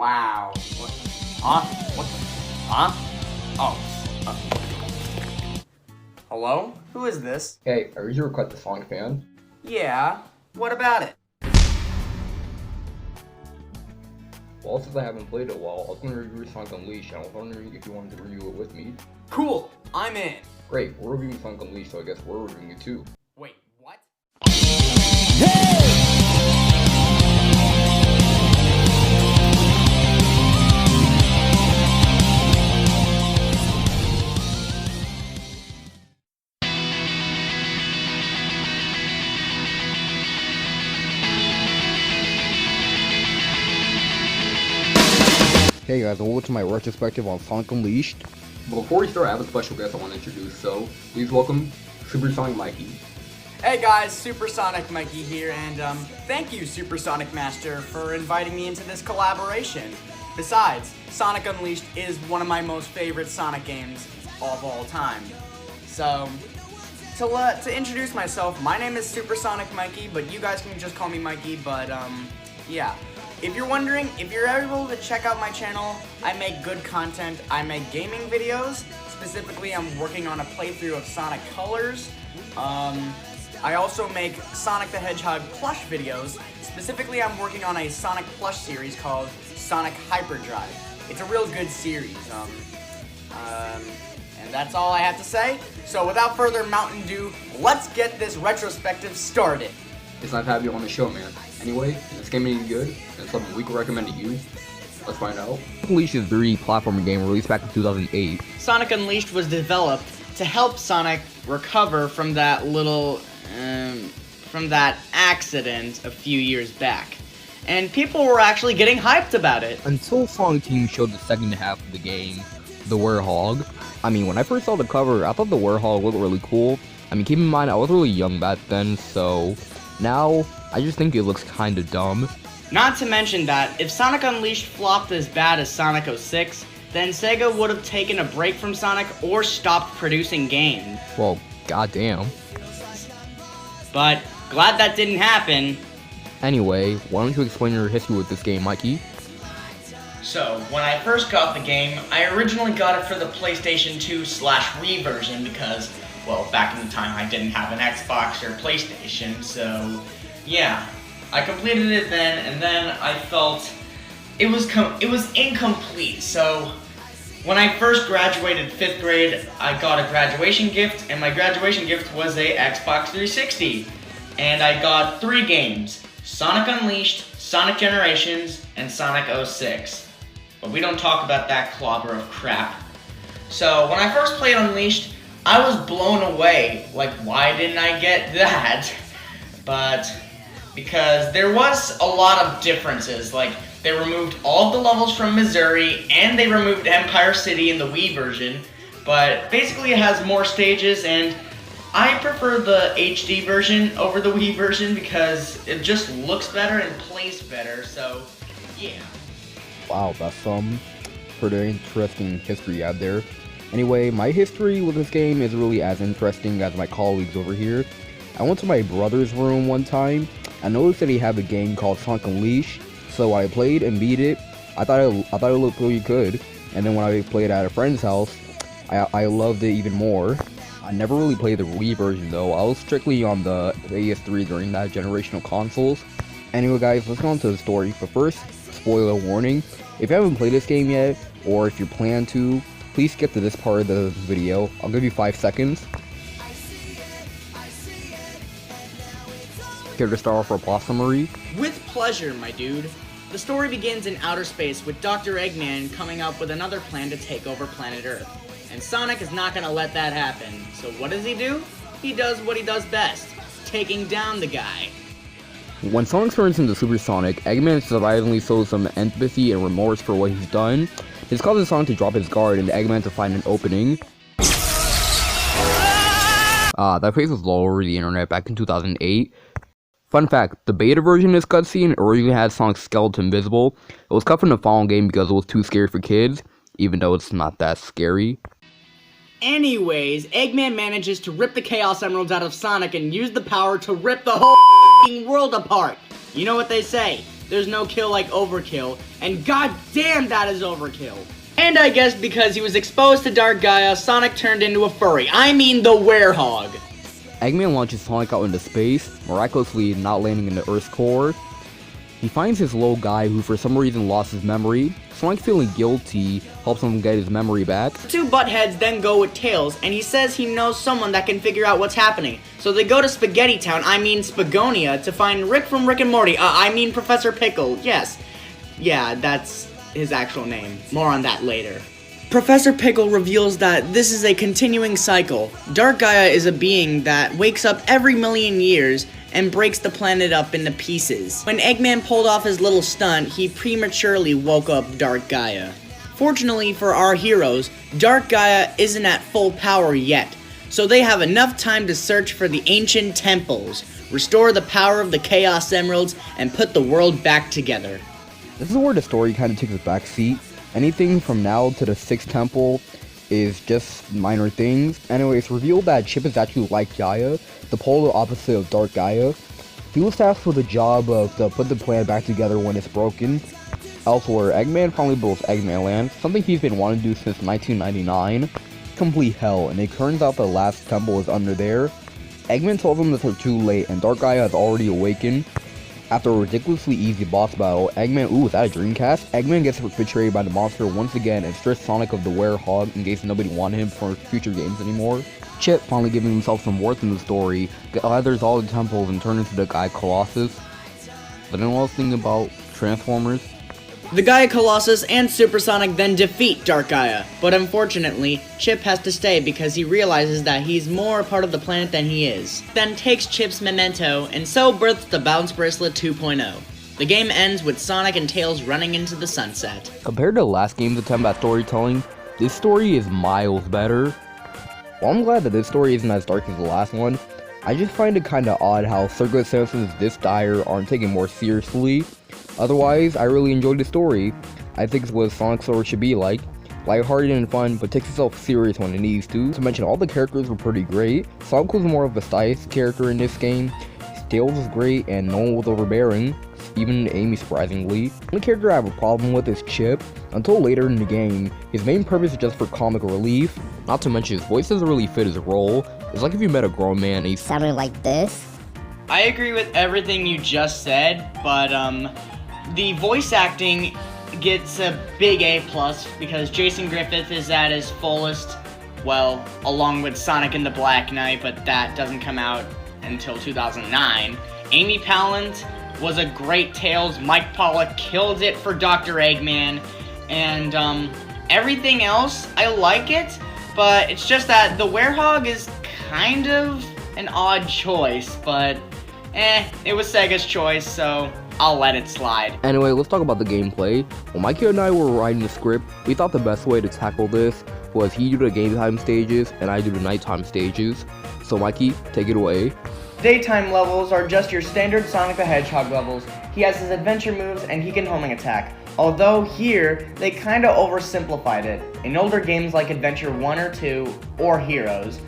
wow. What? Huh? What the? Huh? Oh. Hello? Who is this? Hey, I heard you were quite the Sonic fan. Yeah. What about it? Well, since I haven't played it well, I was going to review Sonic Unleashed, and I was wondering if you wanted to review it with me. Cool. I'm in. Great, we're reviewing Sonic Unleashed, so I guess we're reviewing it too. Wait, what? Hey guys, welcome to my retrospective on Sonic Unleashed. But before we start, I have a special guest I want to introduce, so please welcome ft.SuperSonicMikey. Hey guys, ft.SuperSonicMikey here, and thank you, Super Sonic Master, for inviting me into this collaboration. Besides, Sonic Unleashed is one of my most favorite Sonic games of all time. So, to introduce myself, my name is ft.SuperSonicMikey, but you guys can just call me Mikey, but yeah. If you're wondering, if you're able to check out my channel, I make good content. I make gaming videos. Specifically, I'm working on a playthrough of Sonic Colors. I also make Sonic the Hedgehog plush videos. Specifically, I'm working on a Sonic plush series called Sonic Hyperdrive. It's a real good series. And that's all I have to say. So without further Mountain Dew, let's get this retrospective started. It's nice to have you on the show, man. Anyway, if this game is good, and something we could recommend to you, let's find out. Unleashed is a 3D platformer game released back in 2008. Sonic Unleashed was developed to help Sonic recover from that from that accident a few years back. And people were actually getting hyped about it. Until Sonic Team showed the second half of the game, the Werehog. I mean, when I first saw the cover, I thought the Werehog looked really cool. I mean, keep in mind, I was really young back then, so now I just think it looks kinda dumb. Not to mention that, if Sonic Unleashed flopped as bad as Sonic 06, then Sega would have taken a break from Sonic or stopped producing games. Well, goddamn. But, glad that didn't happen. Anyway, why don't you explain your history with this game, Mikey? So, when I first got the game, I originally got it for the PlayStation 2/Wii version because, well, back in the time I didn't have an Xbox or PlayStation, so yeah. I completed it then, and then I felt it was incomplete. So when I first graduated 5th grade, I got a graduation gift, and my graduation gift was a Xbox 360. And I got 3 games: Sonic Unleashed, Sonic Generations, and Sonic 06. But we don't talk about that clobber of crap. So when I first played Unleashed, I was blown away. Like, why didn't I get that? But because there was a lot of differences. Like, they removed all of the levels from Missouri, and they removed Empire City in the Wii version. But basically it has more stages, and I prefer the HD version over the Wii version because it just looks better and plays better, so yeah. Wow, that's pretty interesting history out there. Anyway, my history with this game is really as interesting as my colleagues over here. I went to my brother's room one time. I noticed that he had a game called Sonic Unleashed, so I played and beat it. I thought it looked really good, and then when I played at a friend's house, I loved it even more. I never really played the Wii version though. I was strictly on the PS3 during that generation of consoles. Anyway guys, let's go on to the story. But first, spoiler warning. If you haven't played this game yet, or if you plan to, please skip to this part of the video. I'll give you 5 seconds. Care to start off for a plot summary? With pleasure, my dude. The story begins in outer space with Dr. Eggman coming up with another plan to take over planet Earth. And Sonic is not gonna let that happen. So what does he do? He does what he does best, taking down the guy. When Sonic turns into Super Sonic, Eggman surprisingly shows some empathy and remorse for what he's done. This causes Sonic to drop his guard and Eggman to find an opening. That phrase was all over the internet back in 2008. Fun fact, the beta version of this cutscene originally had Sonic's skeleton visible. It was cut from the following game because it was too scary for kids, even though it's not that scary. Anyways, Eggman manages to rip the Chaos Emeralds out of Sonic and use the power to rip the whole world apart. You know what they say, there's no kill like overkill, and goddamn that is overkill. And I guess because he was exposed to Dark Gaia, Sonic turned into a furry. I mean the werehog. Eggman launches Sonic out into space, miraculously not landing in the Earth's core. He finds his little guy who for some reason lost his memory. Sonic, feeling guilty, helps him get his memory back. The two buttheads then go with Tails, and he says he knows someone that can figure out what's happening. So they go to Spaghetti Town, I mean Spagonia, to find Rick from Rick and Morty. I mean Professor Pickle, yes. Yeah, that's his actual name. More on that later. Professor Pickle reveals that this is a continuing cycle. Dark Gaia is a being that wakes up every million years and breaks the planet up into pieces. When Eggman pulled off his little stunt, he prematurely woke up Dark Gaia. Fortunately for our heroes, Dark Gaia isn't at full power yet, so they have enough time to search for the ancient temples, restore the power of the Chaos Emeralds, and put the world back together. This is where the story kind of takes a back seat. Anything from now to the 6th temple is just minor things. Anyway, it's revealed that Chip is actually like Gaia, the polar opposite of Dark Gaia. He was tasked with the job of to put the planet back together when it's broken. Elsewhere, Eggman finally builds Eggman Land, something he's been wanting to do since 1999. Complete hell, and it turns out the last temple is under there. Eggman tells them that they're too late, and Dark Gaia has already awakened. After a ridiculously easy boss battle, Eggman, is that a Dreamcast? Eggman gets betrayed by the monster once again and strips Sonic of the werehog in case nobody wanted him for future games anymore. Chip, finally giving himself some worth in the story, gathers all the temples and turns into the Gaia Colossus. But anyone else thinking about Transformers? The Gaia Colossus and Supersonic then defeat Dark Gaia, but unfortunately, Chip has to stay because he realizes that he's more a part of the planet than he is. Then takes Chip's memento, and so births the Bounce Bracelet 2.0. The game ends with Sonic and Tails running into the sunset. Compared to the last game's attempt at storytelling, this story is miles better. While I'm glad that this story isn't as dark as the last one, I just find it kinda odd how circumstances this dire aren't taken more seriously. Otherwise, I really enjoyed the story. I think it's what Sonic story should be like. Lighthearted and fun, but takes itself serious when it needs to. To mention, all the characters were pretty great. Sonic was more of a stylish character in this game. Tails was great, and no one was overbearing. Even Amy, surprisingly. The only character I have a problem with is Chip. Until later in the game, his main purpose is just for comic relief. Not to mention, his voice doesn't really fit his role. It's like if you met a grown man and he sounded like this. I agree with everything you just said, but the voice acting gets a big A+ because Jason Griffith is at his fullest, well, along with Sonic and the Black Knight, but that doesn't come out until 2009. Amy Pallant was a great Tails. Mike Pollock killed it for Dr. Eggman, and everything else, I like it, but it's just that the werehog is kind of an odd choice, but it was Sega's choice, so I'll let it slide. Anyway, let's talk about the gameplay. When Mikey and I were writing the script, we thought the best way to tackle this was he do the game time stages and I do the nighttime stages. So Mikey, take it away. Daytime levels are just your standard Sonic the Hedgehog levels. He has his adventure moves and he can homing attack. Although here, they kinda oversimplified it. In older games like Adventure 1 or 2, or Heroes,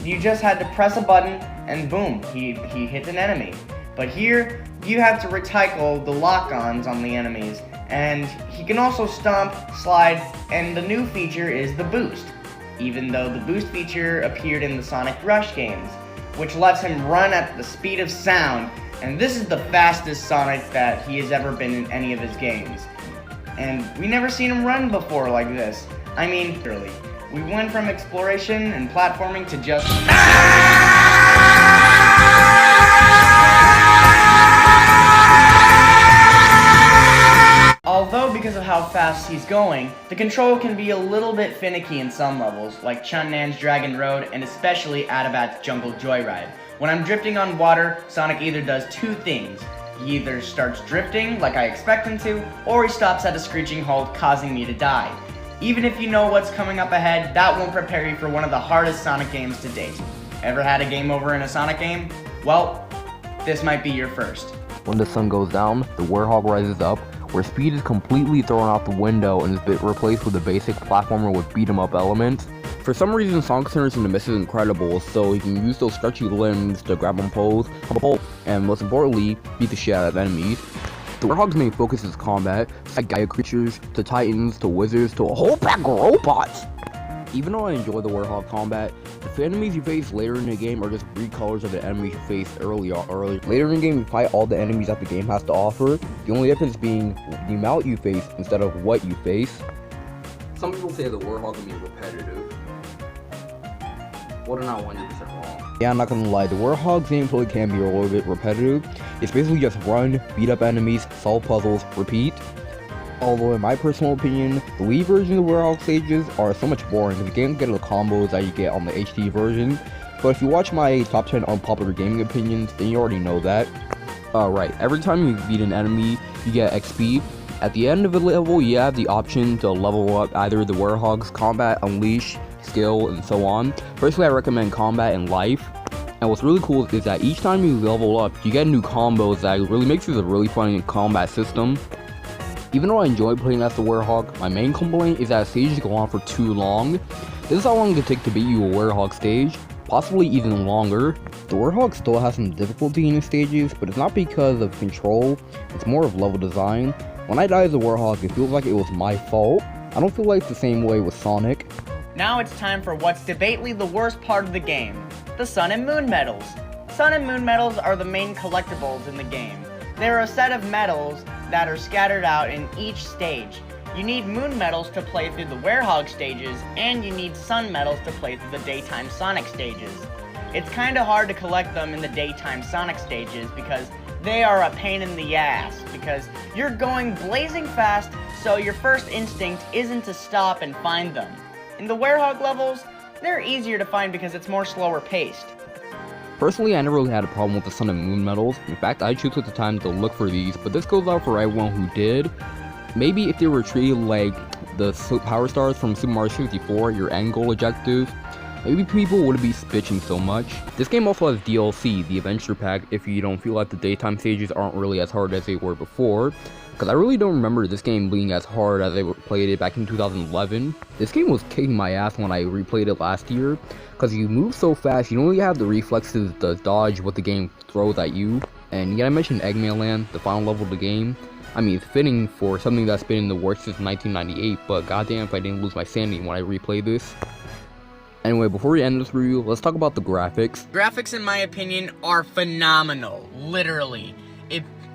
you just had to press a button and boom, he hit an enemy. But here, you have to recycle the lock-ons on the enemies, and he can also stomp, slide, and the new feature is the boost, even though the boost feature appeared in the Sonic Rush games, which lets him run at the speed of sound, and this is the fastest Sonic that he has ever been in any of his games. And we never seen him run before like this. I mean, literally. We went from exploration and platforming to just... Although because of how fast he's going, the control can be a little bit finicky in some levels, like Chun-Nan's Dragon Road and especially Atabat's Jungle Joyride. When I'm drifting on water, Sonic either does two things. He either starts drifting like I expect him to, or he stops at a screeching halt, causing me to die. Even if you know what's coming up ahead, that won't prepare you for one of the hardest Sonic games to date. Ever had a game over in a Sonic game? Well, this might be your first. When the sun goes down, the werehog rises up, where speed is completely thrown out the window and is replaced with a basic platformer with beat-em-up elements. For some reason, Sonic turns into Mrs. Incredible, so he can use those stretchy limbs to grab on poles, and most importantly, beat the shit out of enemies. The Warhog's main focus is combat, like Gaia creatures, to titans, to wizards, to a whole pack of robots! Even though I enjoy the Warhog combat, the enemies you face later in the game are just recolors of the enemies you faced earlier. Later in the game, you fight all the enemies that the game has to offer, the only difference being the amount you face instead of what you face. Some people say the Warhog can be repetitive. Well, they're not 100% wrong. Yeah, I'm not gonna lie, the Warhog gameplay can be a little bit repetitive. It's basically just run, beat up enemies, solve puzzles, repeat. Although in my personal opinion, the Wii version of the Warhog stages are so much boring because you can't get the combos that you get on the HD version. But if you watch my top 10 unpopular gaming opinions, then you already know that. Right, every time you beat an enemy, you get XP. At the end of the level, you have the option to level up either the Warhog's combat, unleash, skill, and so on. Personally, I recommend combat and life. And what's really cool is that each time you level up, you get new combos that really makes this a really fun combat system. Even though I enjoy playing as the Warhog, my main complaint is that stages go on for too long. This is how long it could take to beat you a Warhog stage, possibly even longer. The Warhog still has some difficulty in the stages, but it's not because of control, it's more of level design. When I die as a Warhog, it feels like it was my fault. I don't feel like it's the same way with Sonic. Now it's time for what's debatably the worst part of the game, the Sun and Moon medals. Sun and Moon medals are the main collectibles in the game. They're a set of medals that are scattered out in each stage. You need Moon medals to play through the Warhog stages, and you need Sun medals to play through the daytime Sonic stages. It's kinda hard to collect them in the daytime Sonic stages because they are a pain in the ass, because you're going blazing fast, so your first instinct isn't to stop and find them. In the Warhog levels, they're easier to find because it's more slower paced. Personally, I never really had a problem with the Sun and Moon medals. In fact, I choose at the time to look for these, but this goes out for everyone who did. Maybe if they were treated like the Power Stars from Super Mario 64, your end goal objective, maybe people wouldn't be bitching so much. This game also has DLC, the Adventure Pack, if you don't feel like the daytime stages aren't really as hard as they were before. Because I really don't remember this game being as hard as I played it back in 2011. This game was kicking my ass when I replayed it last year, because you move so fast, you don't really have the reflexes to dodge what the game throws at you. And yet I mentioned Eggman Land, the final level of the game. I mean, it's fitting for something that's been in the works since 1998, but goddamn if I didn't lose my sanity when I replayed this. Anyway, before we end this review, let's talk about the graphics. Graphics, in my opinion, are phenomenal, literally.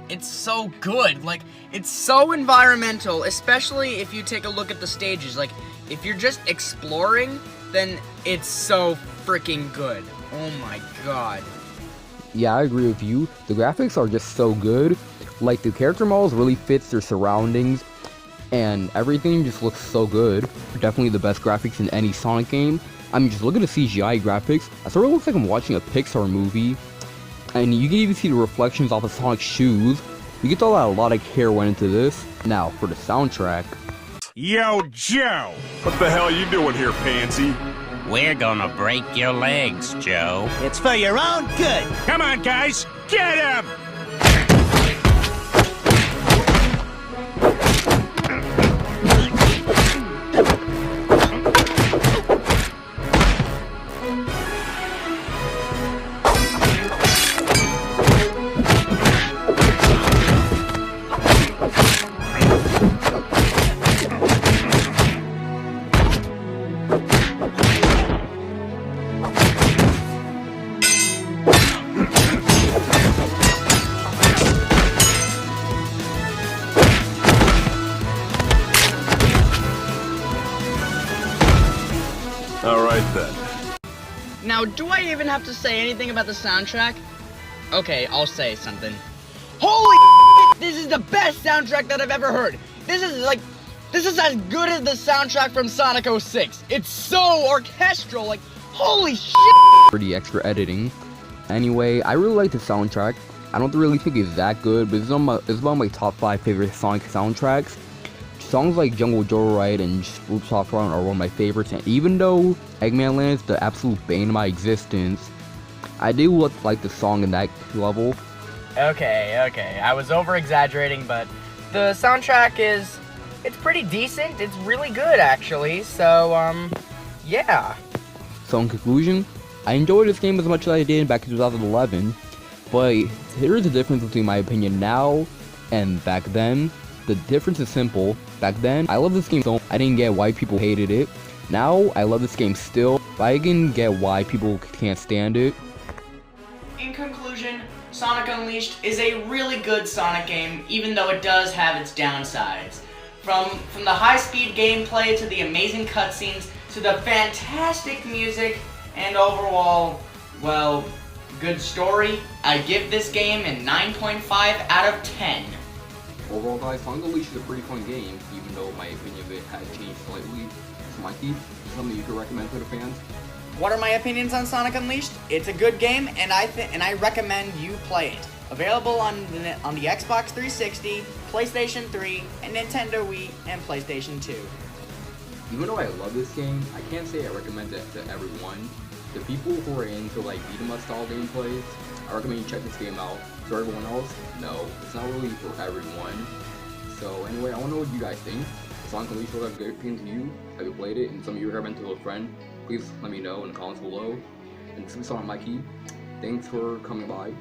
It's so good, like, it's so environmental, especially if you take a look at the stages. Like, if you're just exploring, then it's so freaking good. Oh my god. Yeah, I agree with you. The graphics are just so good. Like, the character models really fits their surroundings, and everything just looks so good. Definitely the best graphics in any Sonic game. I mean, just look at the CGI graphics. It sort of looks like I'm watching a Pixar movie. And you can even see the reflections off of Sonic's shoes. You can tell that a lot of care went into this. Now, for the soundtrack. Yo, Joe! What the hell you doing here, pansy? We're gonna break your legs, Joe. It's for your own good. Come on, guys! Get him! Alright then. Now, do I even have to say anything about the soundtrack? Okay, I'll say something. Holy shit, this is the best soundtrack that I've ever heard. This is as good as the soundtrack from Sonic 06. It's so orchestral, like, holy shit. For the extra editing. Anyway, I really like the soundtrack. I don't really think it's that good, but it's one of my top 5 favorite Sonic soundtracks. Songs like Jungle Joyride and Rooftop Run are one of my favorites, and even though Eggman Land is the absolute bane of my existence, I do like the song in that level. Okay, I was over-exaggerating, but the soundtrack it's pretty decent. It's really good, actually, so, yeah. So in conclusion, I enjoyed this game as much as I did back in 2011, but here is the difference between my opinion now and back then, the difference is simple. Back then, I loved this game so I didn't get why people hated it. Now, I love this game still, but I can get why people can't stand it. In conclusion, Sonic Unleashed is a really good Sonic game, even though it does have its downsides. From the high-speed gameplay to the amazing cutscenes to the fantastic music and overall, well, good story, I give this game a 9.5 out of 10. Overall, guys, Sonic Unleashed is a pretty fun game, even though my opinion of it has changed slightly. So, Mikey, something you could recommend to the fans? What are my opinions on Sonic Unleashed? It's a good game, and I recommend you play it. Available on the Xbox 360, PlayStation 3, and Nintendo Wii, and PlayStation 2. Even though I love this game, I can't say I recommend it to everyone. The people who are into like beat 'em up style gameplays, I recommend you check this game out. For everyone else, no, it's not really for everyone. So anyway, I want to know what you guys think. Sonic Unleashed will have good opinions to you. Have you played it? And some of you recommend to a friend. Please let me know in the comments below. And ft.SuperSonicMikey, thanks for coming by.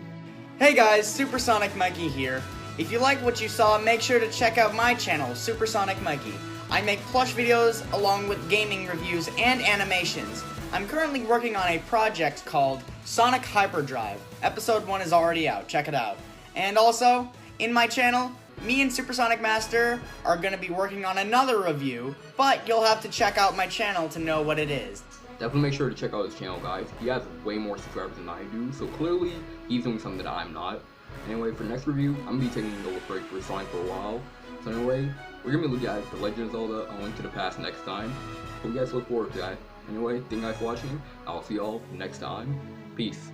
Hey guys, ft.SuperSonicMikey here. If you like what you saw, make sure to check out my channel, ft.SuperSonicMikey. I make plush videos along with gaming reviews and animations. I'm currently working on a project called Sonic Hyperdrive. Episode 1 is already out, check it out. And also, in my channel, me and Supersonic Master are going to be working on another review, but you'll have to check out my channel to know what it is. Definitely make sure to check out his channel, guys. He has way more subscribers than I do, so clearly he's doing something that I'm not. Anyway, for next review, I'm going to be taking a little break for Sonic for a while. So anyway, we're going to be looking at The Legend of Zelda: A Link to the Past next time. Hope you guys look forward to that. Anyway, thank you guys for watching. I'll see y'all next time. Peace.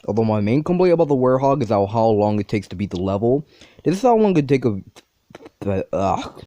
Although my main complaint about the Werehog is how long it takes to beat the level. This is how long it takes